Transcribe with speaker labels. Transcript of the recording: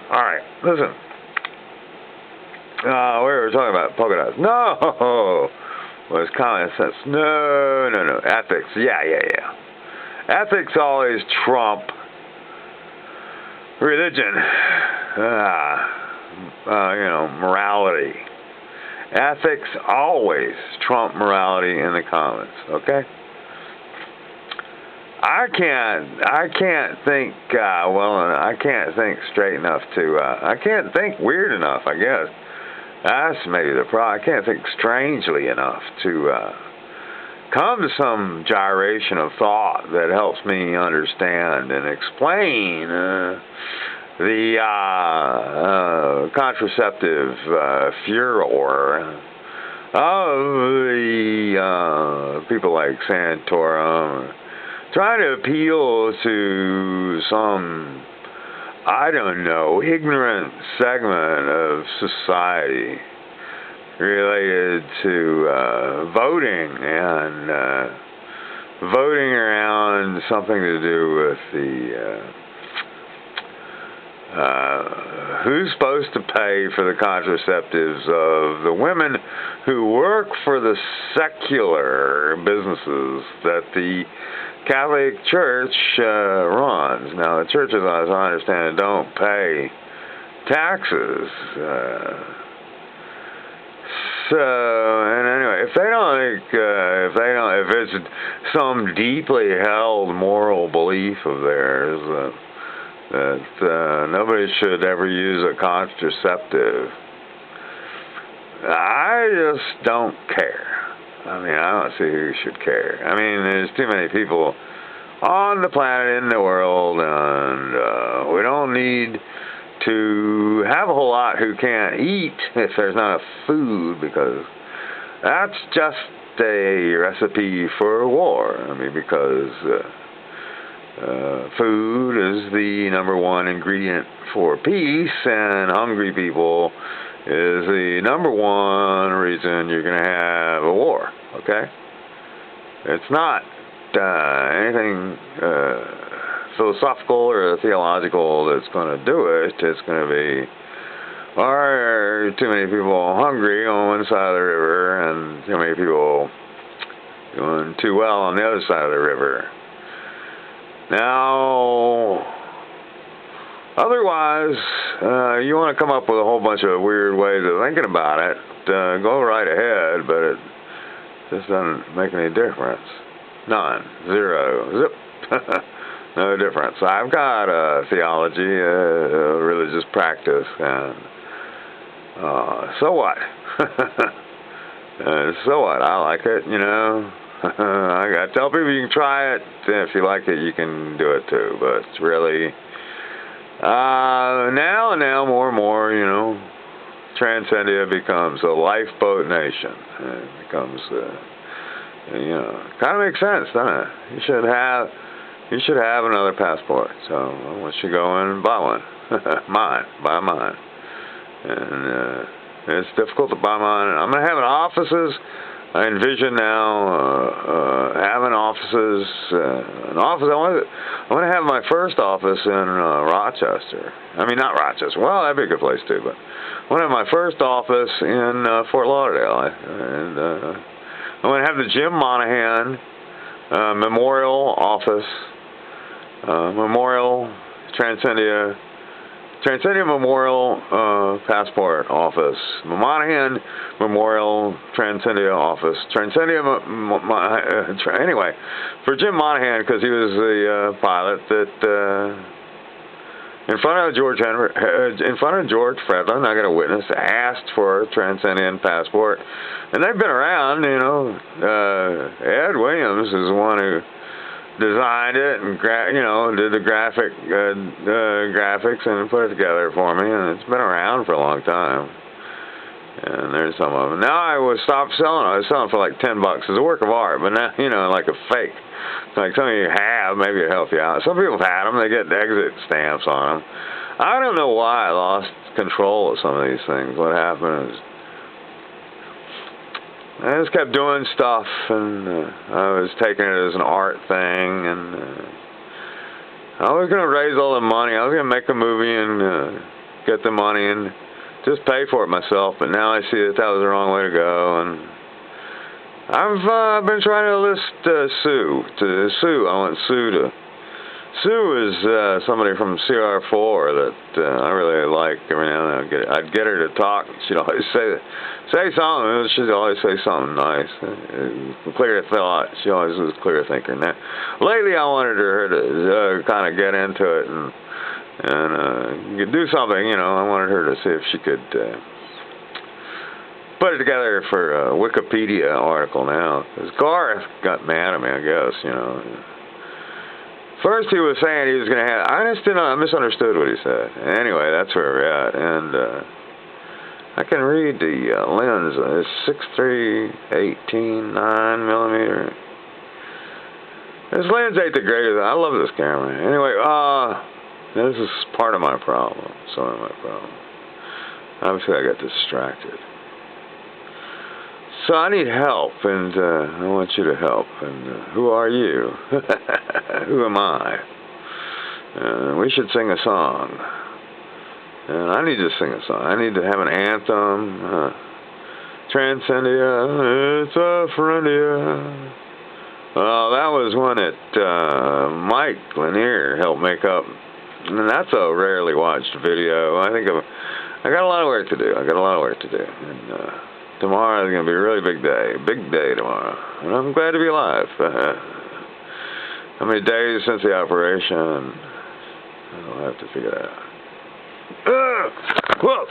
Speaker 1: Alright, listen. We were talking about polka dots. No! Was common sense. No. Ethics. Yeah. Ethics always trump religion. Morality. Ethics always trump morality in the comments, okay? I can't think I can't think straight enough to I can't think weird enough, I guess. That's maybe the problem. I can't think strangely enough to come to some gyration of thought that helps me understand and explain the contraceptive furor of the people like Santorum, trying to appeal to some, I don't know, ignorant segment of society related to voting and voting around something to do with the who's supposed to pay for the contraceptives of the women who work for the secular businesses that the Catholic Church runs. Now, the churches, as I understand it, don't pay taxes. And anyway, if it's some deeply held moral belief of theirs that nobody should ever use a contraceptive, I just don't care. I mean, I don't see who should care. I mean, there's too many people on the planet, in the world, and we don't need to have a whole lot who can't eat if there's not enough food, because that's just a recipe for war. I mean, because food is the number one ingredient for peace, and hungry people is the number one reason you're going to have a war, okay? It's not anything philosophical or theological that's going to do it. It's going to be, are too many people hungry on one side of the river and too many people doing too well on the other side of the river. Now, otherwise, you want to come up with a whole bunch of weird ways of thinking about it, go right ahead, but it just doesn't make any difference. None. Zero. Zip. No difference. I've got a theology, a religious practice, and so what? So what? I like it, you know. I tell people you can try it. If you like it, you can do it too. But it's really now more and more, you know, Transcendia becomes a lifeboat nation. It becomes, you know, kind of makes sense, doesn't it? You should have another passport. So why don't you go in and buy one? Buy mine. And It's difficult to buy mine. I'm going to have offices. I envision now having offices. An office. I want to have my first office in Rochester. I mean, not Rochester. Well, that'd be a good place too. But I want to have my first office in Fort Lauderdale, and I want to have the Jim Monahan Memorial Office, Memorial Transcendia Memorial Passport Office, Monahan Memorial Transcendia Office, anyway, for Jim Monahan, because he was the pilot that in front of George Fredlin, I got a witness, asked for a Transcendian passport, and they've been around. You know, Ed Williams is the one who designed it and did the graphics and put it together for me, and it's been around for a long time. And there's some of them. Now I was stopped selling. I was selling for like $10. It's a work of art, but now, you know, like a fake. Like some of you have, maybe it'll help you out. Some people have had them. They get exit stamps on them. I don't know why I lost control of some of these things. What happened is I just kept doing stuff, and I was taking it as an art thing, and I was going to raise all the money. I was going to make a movie and get the money and just pay for it myself, but now I see that was the wrong way to go, and I've been trying to enlist Sue. I want Sue to... Sue is somebody from CR4 that I really like. Every now and then I'd get her to talk. She'd always say something. She'd always say something nice. Clear thought. She always was a clear thinker. Now, lately I wanted her to kind of get into it and do something. You know, I wanted her to see if she could put it together for a Wikipedia article now. Because Garth got mad at me, I guess, you know. First he was saying he was going to have... I misunderstood what he said. Anyway, that's where we're at. And I can read the lens. It's 6.3, 18, 9mm. This lens ain't the greatest. I love this camera. Anyway, this is part of my problem. Some of my problem. Obviously, I got distracted. So I need help, and I want you to help. And who are you? Who am I? We should sing a song. And I need to sing a song. I need to have an anthem. Transcendia, it's a friendia. That was one that Mike Lanier helped make up. And that's a rarely watched video. I got a lot of work to do. And tomorrow is going to be a really big day. Big day tomorrow. And I'm glad to be alive. How many days since the operation? I'll have to figure that out. Whoa!